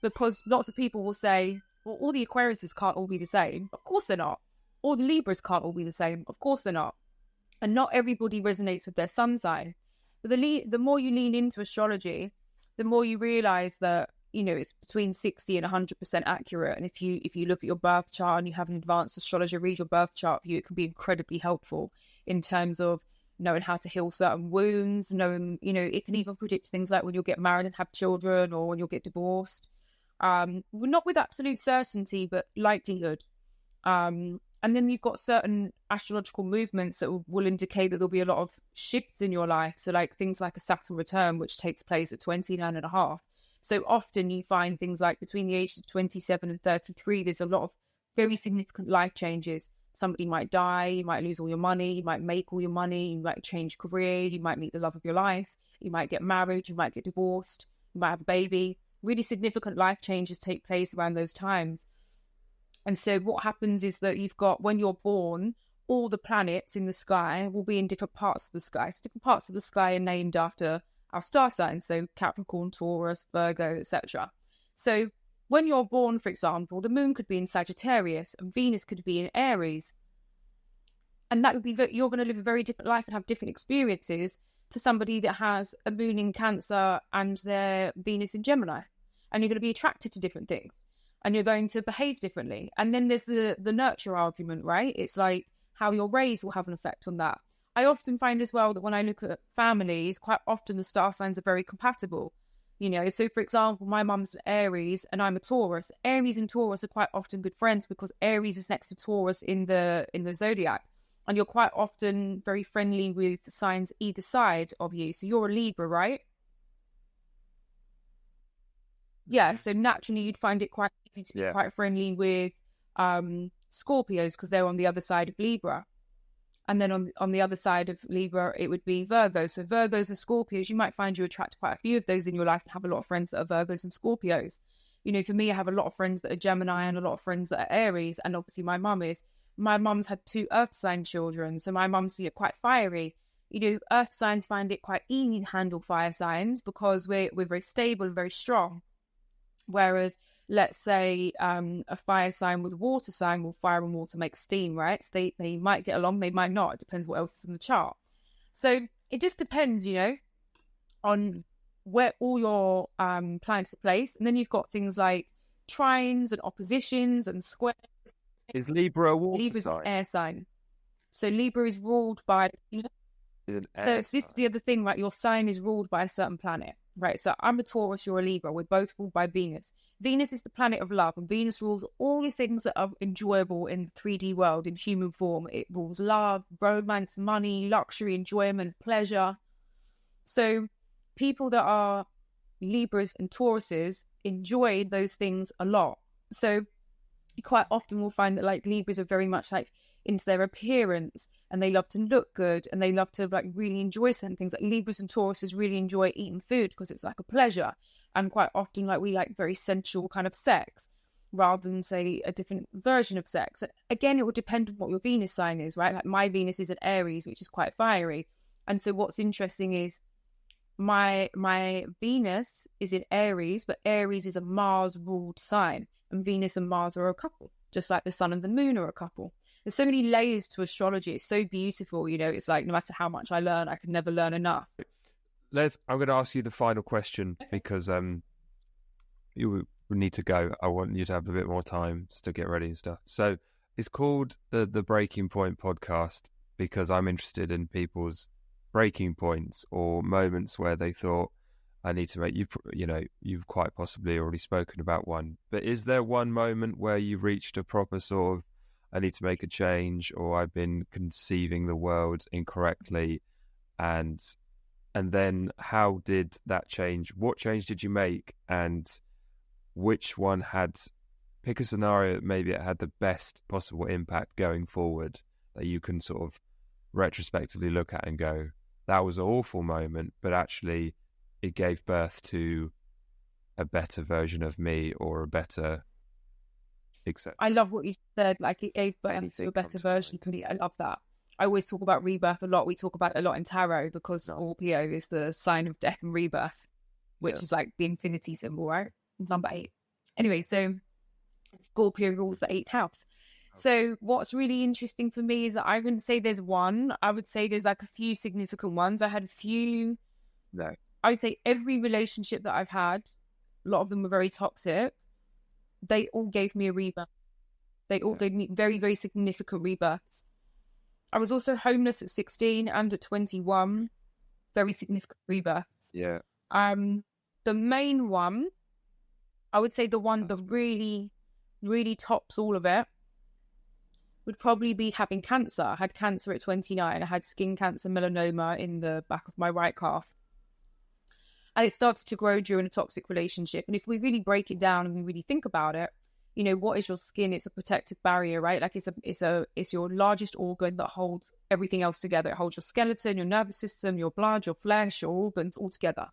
Because lots of people will say, well, all the Aquariuses can't all be the same. Of course they're not. All the Libras can't all be the same. Of course they're not. And not everybody resonates with their sun sign. But the more you lean into astrology, the more you realize that, it's between 60 and 100% accurate. And if you look at your birth chart and you have an advanced astrologer read your birth chart for you, it can be incredibly helpful in terms of knowing how to heal certain wounds, knowing, it can even predict things like when you'll get married and have children, or when you'll get divorced. Not with absolute certainty, but likelihood. And then you've got certain astrological movements that will indicate that there'll be a lot of shifts in your life. So like things like a Saturn return, which takes place at 29 and a half. So often you find things like between the ages of 27 and 33, there's a lot of very significant life changes. Somebody might die, you might lose all your money, you might make all your money, you might change career, you might meet the love of your life, you might get married, you might get divorced, you might have a baby. Really significant life changes take place around those times. And so what happens is that you've got, when you're born, all the planets in the sky will be in different parts of the sky. So different parts of the sky are named after our star signs, so Capricorn, Taurus, Virgo, etc. So when you're born, for example, the moon could be in Sagittarius and Venus could be in Aries. And that would be, you're going to live a very different life and have different experiences to somebody that has a moon in Cancer and their Venus in Gemini. And you're going to be attracted to different things and you're going to behave differently. And then there's the nurture argument, right? It's like how you're raised will have an effect on that. I often find as well that when I look at families, quite often the star signs are very compatible. You know, so for example, my mum's an Aries and I'm a Taurus. Aries and Taurus are quite often good friends because Aries is next to Taurus in the zodiac. And you're quite often very friendly with signs either side of you. So you're a Libra, right? Yeah, so naturally you'd find it quite easy to be quite friendly with Scorpios because they're on the other side of Libra. And then on the other side of Libra, it would be Virgo. So Virgos and Scorpios, you might find you attract quite a few of those in your life and have a lot of friends that are Virgos and Scorpios. You know, for me, I have a lot of friends that are Gemini and a lot of friends that are Aries. And obviously my mum is. My mum's had 2 earth sign children. So my mum's quite fiery. You know, earth signs find it quite easy to handle fire signs because we're very stable and very strong. Whereas, let's say a fire sign with a water sign, will fire and water make steam, right? So they might get along, they might not. It depends what else is in the chart. So it just depends, you know, on where all your planets are placed. And then you've got things like trines and oppositions and squares. Is Libra a water Libra's sign? An air sign. So Libra is ruled by... So this is the other thing, right? Your sign is ruled by a certain planet, right? So I'm a Taurus, you're a Libra. We're both ruled by Venus. Venus is the planet of love, and Venus rules all the things that are enjoyable in the 3D world, in human form. It rules love, romance, money, luxury, enjoyment, pleasure. So people that are Libras and Tauruses enjoy those things a lot. So you quite often will find that like Libras are very much like into their appearance and they love to look good and they love to like really enjoy certain things. Like Libras and Tauruses really enjoy eating food because it's like a pleasure, and quite often like we like very sensual kind of sex rather than say a different version of sex. Again, it will depend on what your Venus sign is, right? Like my Venus is an Aries, which is quite fiery, and so what's interesting is my Venus is in Aries, but Aries is a Mars ruled sign, and Venus and Mars are a couple, just like the sun and the moon are a couple. There's so many layers to astrology. It's so beautiful, you know. It's like no matter how much I learn, I can never learn enough. I'm going to ask you the final question because you need to go. I want you to have a bit more time to get ready and stuff. So it's called the Breaking Point podcast because I'm interested in people's breaking points or moments where they thought, I need to make, you've quite possibly already spoken about one, but is there one moment where you reached a proper sort of, I need to make a change, or I've been conceiving the world incorrectly, and then how did that change? What change did you make, and which one pick a scenario that maybe it had the best possible impact going forward that you can sort of retrospectively look at and go, that was an awful moment, but actually it gave birth to a better version of me or a better... I love what you said, like it gave birth to a better version of me. I love that. I always talk about rebirth a lot. We talk about it a lot in tarot because Scorpio is the sign of death and rebirth, which is like the infinity symbol, right? Number 8. Anyway, so Scorpio rules the 8th house. So what's really interesting for me is that I wouldn't say there's one. I would say there's like a few significant ones. I had a few. No. I would say every relationship that I've had, a lot of them were very toxic. They all gave me a rebirth. They all gave me very, very significant rebirths. I was also homeless at 16 and at 21. Very significant rebirths. Yeah. The main one, I would say the one that really, really tops all of it would probably be having cancer. I had cancer at 29. I had skin cancer, melanoma in the back of my right calf. And it starts to grow during a toxic relationship. And if we really break it down and we really think about it, you know, what is your skin? It's a protective barrier, right? Like it's your largest organ that holds everything else together. It holds your skeleton, your nervous system, your blood, your flesh, your organs all together.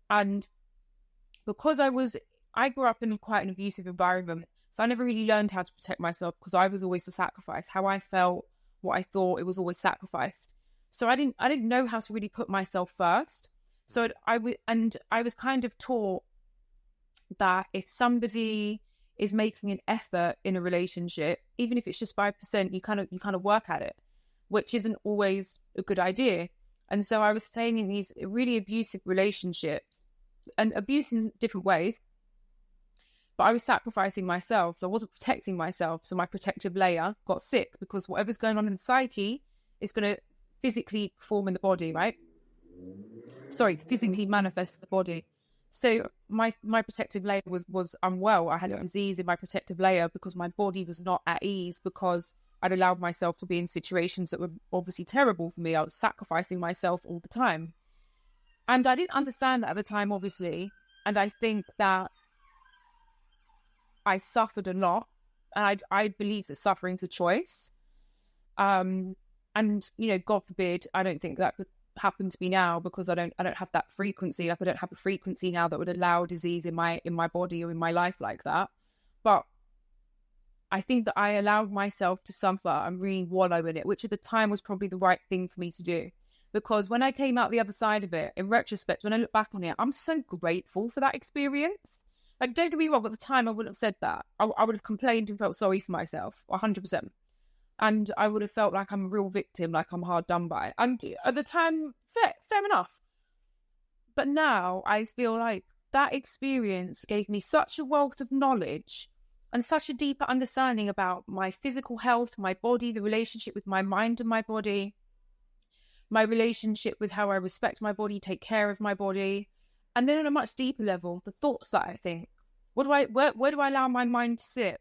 And because I grew up in quite an abusive environment, So I never really learned how to protect myself because I was always the sacrifice. How I felt, what I thought, it was always sacrificed. So I didn't know how to really put myself first. So I was kind of taught that if somebody is making an effort in a relationship, even if it's just 5%, you kind of work at it, which isn't always a good idea. And so I was staying in these really abusive relationships, and abuse in different ways, but I was sacrificing myself. So I wasn't protecting myself. So my protective layer got sick because whatever's going on in the psyche is going to physically perform in the body, right? Sorry, physically manifest in the body. So my protective layer was unwell. I had a disease in my protective layer because my body was not at ease, because I'd allowed myself to be in situations that were obviously terrible for me. I was sacrificing myself all the time. And I didn't understand that at the time, obviously. And I think that I suffered a lot. And I believe that suffering's a choice. And, God forbid, I don't think that could happen to me now, because I don't have that frequency. Like, I don't have a frequency now that would allow disease in my body or in my life like that. But I think that I allowed myself to suffer and really wallow in it, which at the time was probably the right thing for me to do. Because when I came out the other side of it, in retrospect, when I look back on it, I'm so grateful for that experience. Like, don't get me wrong, at the time I wouldn't have said that. I would have complained and felt sorry for myself, 100%. And I would have felt like I'm a real victim, like I'm hard done by. And at the time, fair enough. But now I feel like that experience gave me such a wealth of knowledge and such a deeper understanding about my physical health, my body, the relationship with my mind and my body, my relationship with how I respect my body, take care of my body. And then on a much deeper level, the thoughts that I think. Where do I allow my mind to sit?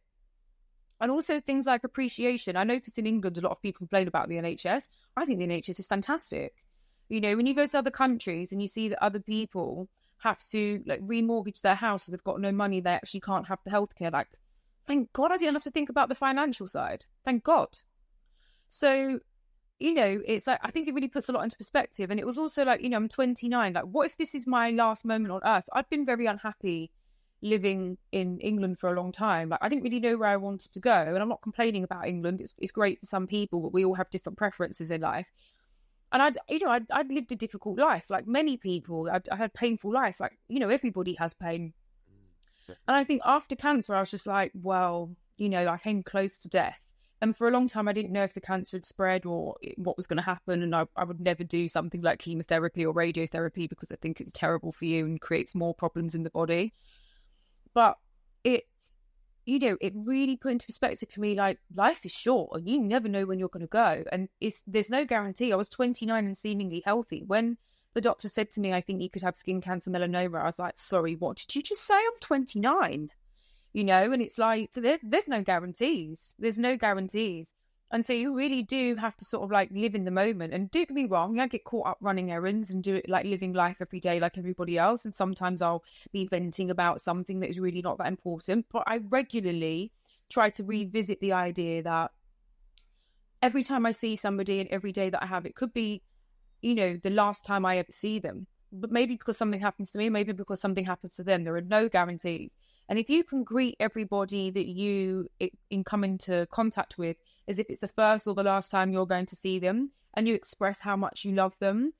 And also things like appreciation. I noticed in England, a lot of people complain about the NHS. I think the NHS is fantastic. When you go to other countries and you see that other people have to remortgage their house, so they've got no money, they actually can't have the healthcare. Like, thank God I didn't have to think about the financial side. Thank God. So, it's like, I think it really puts a lot into perspective. And it was also like, I'm 29. Like, what if this is my last moment on earth? I've been very unhappy living in England for a long time. Like, I didn't really know where I wanted to go. And I'm not complaining about England. It's great for some people, but we all have different preferences in life. And I'd lived a difficult life, like many people. I had a painful life. Like, everybody has pain. And I think after cancer, I was just like, well, I came close to death. And for a long time, I didn't know if the cancer had spread or what was going to happen. And I would never do something like chemotherapy or radiotherapy because I think it's terrible for you and creates more problems in the body. But it's, it really put into perspective for me, like, life is short and you never know when you're going to go. And there's no guarantee. I was 29 and seemingly healthy. When the doctor said to me, I think you could have skin cancer, melanoma, I was like, sorry, what did you just say? I'm 29. And it's like, there's no guarantees. There's no guarantees. And so you really do have to sort of like live in the moment. And don't get me wrong, I get caught up running errands and do it like living life every day like everybody else. And sometimes I'll be venting about something that is really not that important. But I regularly try to revisit the idea that every time I see somebody and every day that I have, it could be, the last time I ever see them. But maybe because something happens to me, maybe because something happens to them. There are no guarantees. And if you can greet everybody that you come into contact with as if it's the first or the last time you're going to see them, and you express how much you love them,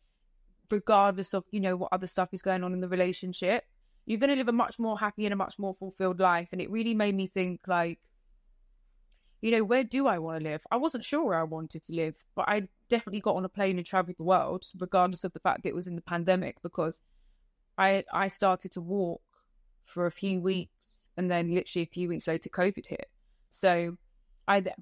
regardless of, what other stuff is going on in the relationship, you're going to live a much more happy and a much more fulfilled life. And it really made me think, like, where do I want to live? I wasn't sure where I wanted to live, but I definitely got on a plane and traveled the world, regardless of the fact that it was in the pandemic, because I started to walk for a few weeks, and then literally a few weeks later COVID hit. So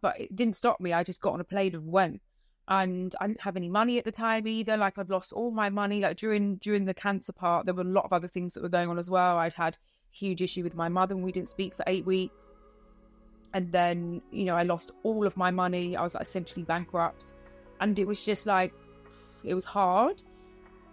but it didn't stop me. I just got on a plane and went. And I didn't have any money at the time either. Like, I'd lost all my money. Like, during the cancer part, there were a lot of other things that were going on as well. I'd had a huge issue with my mother and we didn't speak for 8 weeks. And then, I lost all of my money. I was essentially bankrupt. And it was just like, it was hard.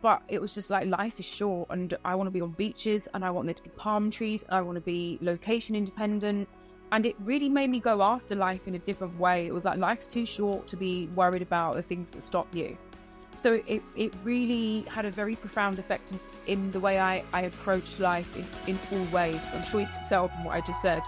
But it was just like, life is short and I want to be on beaches and I want there to be palm trees and I want to be location independent. And it really made me go after life in a different way. It was like, life's too short to be worried about the things that stop you. So it really had a very profound effect in the way I approached life in all ways. I'm sure you can tell from what I just said.